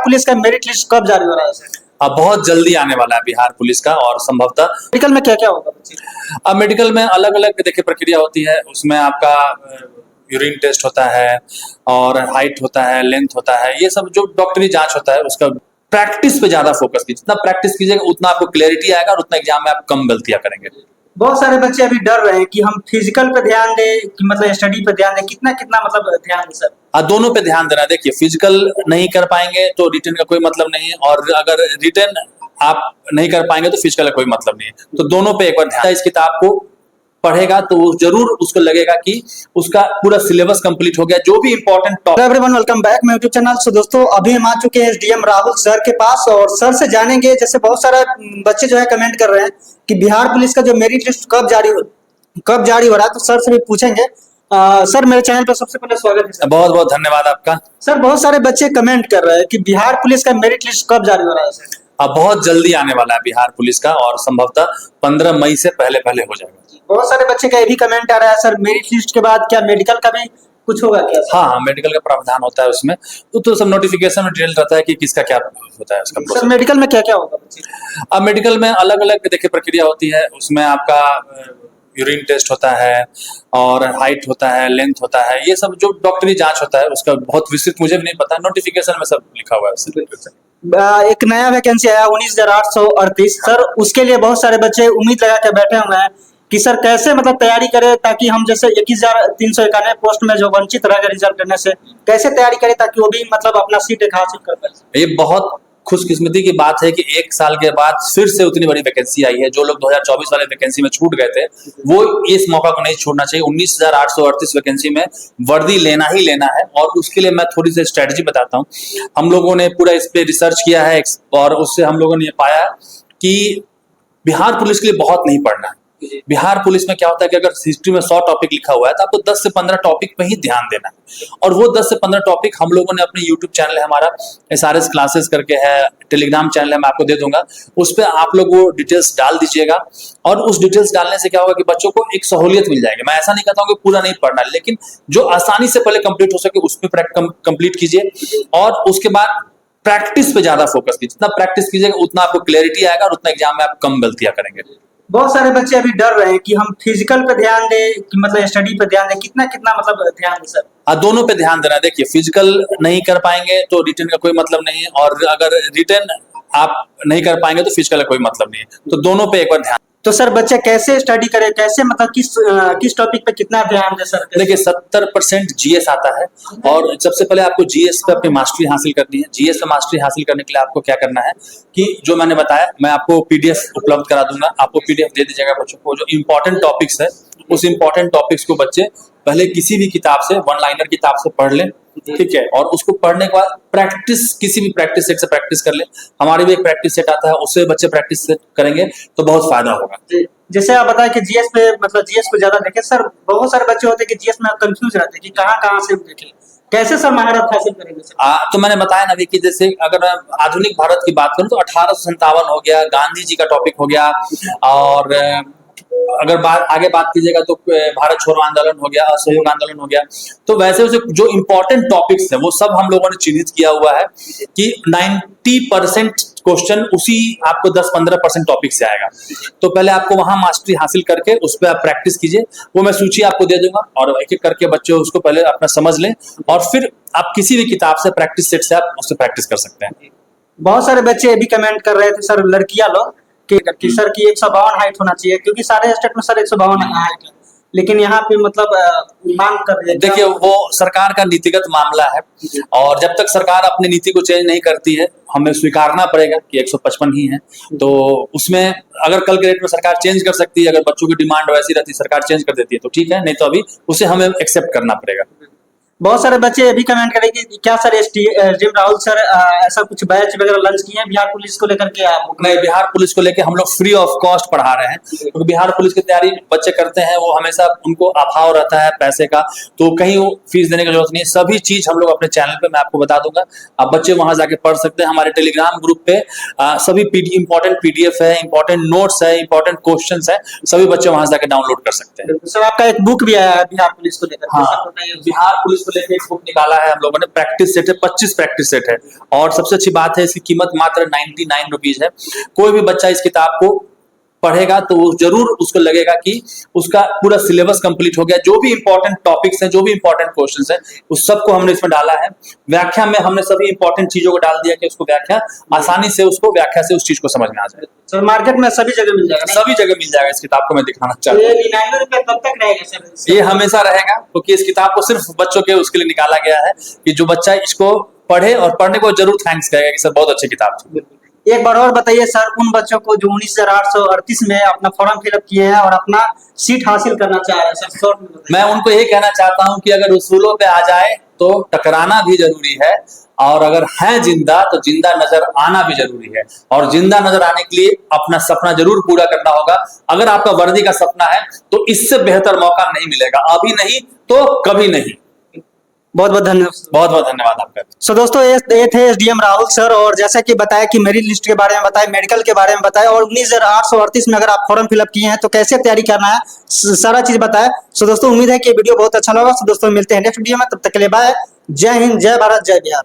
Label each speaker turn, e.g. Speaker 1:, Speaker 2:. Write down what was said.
Speaker 1: Police का merit list कब जारी हो रहा है सर?
Speaker 2: अब बहुत जल्दी आने वाला है बिहार पुलिस का, और संभवतः
Speaker 1: मेडिकल में क्या क्या होगा बच्चे?
Speaker 2: अब मेडिकल में अलग अलग देखिए प्रक्रिया होती है। उसमें आपका यूरिन टेस्ट होता है और हाइट होता है, लेंथ होता है, ये सब जो डॉक्टरी जांच होता है उसका प्रैक्टिस पे ज्यादा फोकस कीजिए। जितना प्रैक्टिस कीजिएगा उतना आपको क्लैरिटी आएगा और उतना एग्जाम में आप कम गलतियां करेंगे।
Speaker 1: बहुत सारे बच्चे अभी डर रहे हैं कि हम फिजिकल पे ध्यान दें कि मतलब स्टडी पे ध्यान दें, कितना कितना मतलब ध्यान दें सर?
Speaker 2: दोनों पे ध्यान देना। देखिए फिजिकल नहीं कर पाएंगे तो रिटर्न का कोई मतलब नहीं है, और अगर रिटर्न आप नहीं कर पाएंगे तो फिजिकल का कोई मतलब नहीं है। तो दोनों पे एक बार ध्यान। इस किताब को पढ़ेगा तो जरूर उसको लगेगा कि उसका पूरा सिलेबस कंप्लीट हो गया, जो भी important topic.
Speaker 1: Hello everyone, welcome back my YouTube channel. So दोस्तों, अभी हम आ चुके हैं एसडीएम राहुल सर के पास और सर से जानेंगे। जैसे बहुत सारे बच्चे जो है कमेंट कर रहे हैं कि बिहार पुलिस का जो मेरिट लिस्ट कब जारी हो रहा है, तो सर से भी पूछेंगे। सर, मेरे चैनल पर सबसे पहले स्वागत है सर।
Speaker 2: बहुत बहुत धन्यवाद आपका।
Speaker 1: सर, बहुत सारे बच्चे कमेंट कर रहे हैं कि बिहार पुलिस का मेरिट लिस्ट कब जारी हो रहा है सर?
Speaker 2: अब बहुत जल्दी आने वाला है बिहार पुलिस का, और संभवतः 15 मई से पहले हो जाएगा।
Speaker 1: बहुत सारे बच्चे का ये भी कमेंट आ रहा है सर, मेरिट लिस्ट के बाद क्या मेडिकल का भी कुछ होगा क्या सर?
Speaker 2: हाँ, मेडिकल का प्रावधान होता है उसमें। तो सब नोटिफिकेशन में डिटेल रहता है कि किसका क्या होता है उसका
Speaker 1: सर,
Speaker 2: प्रोसेस।
Speaker 1: मेडिकल में क्या क्या होगा बच्चे?
Speaker 2: अब मेडिकल में अलग अलग देखिए प्रक्रिया होती है। उसमें आपका यूरिन टेस्ट होता है और हाइट होता है, लेंथ होता है, ये सब जो डॉक्टरी जांच होता है उसका बहुत विस्तृत मुझे भी नहीं पता, नोटिफिकेशन में सब लिखा हुआ है।
Speaker 1: एक नया वैकेंसी आया 19,838 सर, उसके लिए बहुत सारे बच्चे उम्मीद लगा के बैठे हुए हैं कि सर कैसे मतलब तैयारी करें, ताकि हम जैसे 21,391 पोस्ट में जो वंचित रह गए रिजल्ट करने से, कैसे तैयारी करें ताकि वो भी मतलब अपना सीट एक हासिल कर पाए।
Speaker 2: ये बहुत खुशकिस्मती की बात है कि एक साल के बाद फिर से उतनी बड़ी वैकेंसी आई है। जो लोग 2024 वाले वैकेंसी में छूट गए थे, वो इस मौका को नहीं छोड़ना चाहिए। 19,838 वैकेंसी में वर्दी लेना ही लेना है, और उसके लिए मैं थोड़ी सी स्ट्रेटजी बताता हूँ। हम लोगों ने पूरा इस पे रिसर्च किया है, और उससे हम लोगों ने ये पाया कि बिहार पुलिस के लिए बहुत नहीं पढ़ना है। बिहार पुलिस में क्या होता है कि अगर हिस्ट्री में 100 टॉपिक लिखा हुआ है तो आपको 10 से 15 टॉपिक पे ही ध्यान देना है, और वो 10 से 15 टॉपिक हम लोगों ने अपने यूट्यूब चैनल है हमारा SRS क्लासेस करके है, टेलीग्राम चैनल है, मैं आपको दे दूंगा, उस पर आप लोग वो डिटेल्स डाल दीजिएगा। और उस डिटेल्स डालने से क्या होगा कि बच्चों को एक सहूलियत मिल जाएगी। मैं ऐसा नहीं कहता हूँ कि पूरा नहीं पढ़ना, लेकिन जो आसानी से पहले कंप्लीट हो सके उस पर कंप्लीट कीजिए, और उसके बाद प्रैक्टिस पे ज्यादा फोकस कीजिए। जितना प्रैक्टिस कीजिएगा उतना आपको क्लैरिटी आएगा और उतना एग्जाम में आप कम गलतियां करेंगे।
Speaker 1: बहुत सारे बच्चे अभी डर रहे हैं कि हम फिजिकल पे ध्यान दें कि मतलब स्टडी पे ध्यान दें, कितना कितना मतलब ध्यान दें सर?
Speaker 2: दोनों पे ध्यान देना। देखिए फिजिकल नहीं कर पाएंगे तो रिटर्न का कोई मतलब नहीं है, और अगर रिटर्न आप नहीं कर पाएंगे तो फिजिकल का कोई मतलब नहीं है। तो दोनों पे एक बार ध्यान।
Speaker 1: तो सर, बच्चे कैसे स्टडी करें, कैसे मतलब किस टॉपिक पे कितना ध्यान दें सर?
Speaker 2: देखिए 70% जीएस आता है, और सबसे पहले आपको जीएस पे अपनी मास्टरी हासिल करनी है। जीएस पे मास्टरी हासिल करने के लिए आपको क्या करना है कि जो मैंने बताया, मैं आपको पीडीएफ उपलब्ध करा दूंगा, आपको पीडीएफ दे दीजिएगा बच्चों को। जो इंपॉर्टेंट टॉपिक्स है उस इंपॉर्टेंट टॉपिक्स को बच्चे पहले किसी भी किताब से, वन लाइनर किताब से पढ़ लें, ठीक है, और उसको पढ़ने के बाद प्रैक्टिस, किसी भी प्रैक्टिस सेट से प्रैक्टिस कर ले। हमारे भी एक प्रैक्टिस सेट आता है, उससे बच्चे प्रैक्टिस करेंगे तो बहुत फायदा होगा।
Speaker 1: जैसे आप बताएं कि जीएस पे मतलब जीएस को ज्यादा देखें सर, बहुत सारे बच्चे होते हैं कि जीएस में कंफ्यूज रहते हैं कि कहाँ से देखें, कैसे सर महारत हासिल करेंगे सर?
Speaker 2: तो मैंने बताया ना कि जैसे अगर मैं आधुनिक भारत की बात करूं तो 1857 हो गया, गांधी जी का टॉपिक हो गया, और अगर आगे बात कीजिएगा तो भारत छोड़ो आंदोलन हो गया, असहयोग आंदोलन हो गया। तो वैसे जो इंपॉर्टेंट टॉपिक्स हैं वो सब हम लोगों ने चिन्हित किया हुआ है कि 90% क्वेश्चन उसी आपको 10-15% टॉपिक से आएगा। तो पहले आपको वहां मास्टरी हासिल करके उस पर आप प्रैक्टिस कीजिए। वो मैं सूची आपको दे दूंगा, और एक एक करके बच्चे उसको पहले अपना समझ लें, और फिर आप किसी भी किताब से प्रैक्टिस सेट से आप उससे प्रैक्टिस कर सकते हैं।
Speaker 1: बहुत सारे बच्चे ये भी कमेंट कर रहे थे सर, लड़कियां लोग कि सर की 152 हाइट होना चाहिए, क्योंकि सारे स्टेट में सर 152 हाइट है, लेकिन यहाँ पे मतलब मांग कर रही है।
Speaker 2: देखिए वो सरकार का नीतिगत मामला है, और जब तक सरकार अपनी नीति को चेंज नहीं करती है हमें स्वीकारना पड़ेगा कि 155 ही है। तो उसमें अगर कल के डेट में सरकार चेंज कर सकती है, अगर बच्चों की डिमांड वैसी रहती है, सरकार चेंज कर देती है तो ठीक है, नहीं तो अभी उसे हमें एक्सेप्ट करना पड़ेगा।
Speaker 1: बहुत सारे बच्चे ये भी कमेंट करेंगे कि क्या सर एसडीएम राहुल सर ऐसा कुछ बैच वगैरह लॉन्च किए हैं बिहार पुलिस को लेकर के? आप
Speaker 2: नहीं, बिहार पुलिस को लेके हम लोग फ्री ऑफ कॉस्ट पढ़ा रहे हैं, क्योंकि बिहार पुलिस की तैयारी बच्चे करते हैं, वो हमेशा उनको अभाव रहता है पैसे का, तो कहीं वो फीस देने की जरूरत नहीं है। सभी चीज हम लोग अपने चैनल पे मैं आपको बता दूंगा, आप बच्चे वहां जाके पढ़ सकते हैं। हमारे टेलीग्राम ग्रुप पे सभी इंपॉर्टेंट पीडीएफ है, इंपॉर्टेंट नोट्स है, इंपॉर्टेंट क्वेश्चन है, सभी बच्चे वहां जाके डाउनलोड कर सकते हैं।
Speaker 1: सर, आपका एक बुक भी आया है बिहार पुलिस को लेकर?
Speaker 2: हाँ, बिहार पुलिस को लेकर एक बुक निकाला है हम लोगों ने, प्रैक्टिस सेट है, 25 प्रैक्टिस सेट है। और सबसे अच्छी बात है इसकी कीमत मात्र 99 रुपीज है। कोई भी बच्चा इस किताब को पढ़ेगा तो वो जरूर उसको लगेगा कि उसका पूरा सिलेबस कंप्लीट हो गया। जो भी इंपॉर्टेंट टॉपिक्स हैं, जो भी इंपॉर्टेंट क्वेश्चंस हैं, उस सबको हमने इसमें डाला है। व्याख्या में हमने सभी इंपॉर्टेंट चीजों को डाल दिया कि उसको व्याख्या आसानी से उसको व्याख्या से उस चीज को समझ में आ जाए।
Speaker 1: सर मार्केट में सभी जगह मिल जाएगा?
Speaker 2: सभी जगह मिल जाएगा। इस किताब को मैं दिखाना चाहता हूँ।
Speaker 1: ये 99 रुपये कब तक रहेगा सर?
Speaker 2: ये हमेशा रहेगा, क्योंकि इस किताब को सिर्फ बच्चों के उसके लिए निकाला गया है कि जो बच्चा इसको पढ़े और पढ़ने को जरूर थैंक्स कहेगा कि सर बहुत अच्छी किताब थी।
Speaker 1: एक बार और बताइए सर, उन बच्चों को जो 19,838 में अपना फॉर्म फिलअप किए हैं और अपना सीट हासिल करना चाह रहे हैं सर, शॉर्ट में बताइए।
Speaker 2: मैं उनको ये कहना चाहता हूं कि अगर उसूलों पे आ जाए तो टकराना भी जरूरी है, और अगर है जिंदा तो जिंदा नजर आना भी जरूरी है। और जिंदा नजर आने के लिए अपना सपना जरूर पूरा करना होगा। अगर आपका वर्दी का सपना है तो इससे बेहतर मौका नहीं मिलेगा, अभी नहीं तो कभी नहीं।
Speaker 1: बहुत बहुत धन्यवाद।
Speaker 2: बहुत बहुत धन्यवाद आपका।
Speaker 1: सो दोस्तों ये थे एसडीएम राहुल सर, और जैसा कि बताया कि मेरिट लिस्ट के बारे में बताया, मेडिकल के बारे में बताया, और 19,838 में अगर आप फॉर्म फिलअप किए हैं तो कैसे तैयारी करना है, सारा चीज बताया। सो दोस्तों उम्मीद है कि वीडियो बहुत अच्छा लगा। सो दोस्तों मिलते हैं नेक्स्ट वीडियो में, तब तक के लिए बाय। जय हिंद, जय भारत, जय बिहार।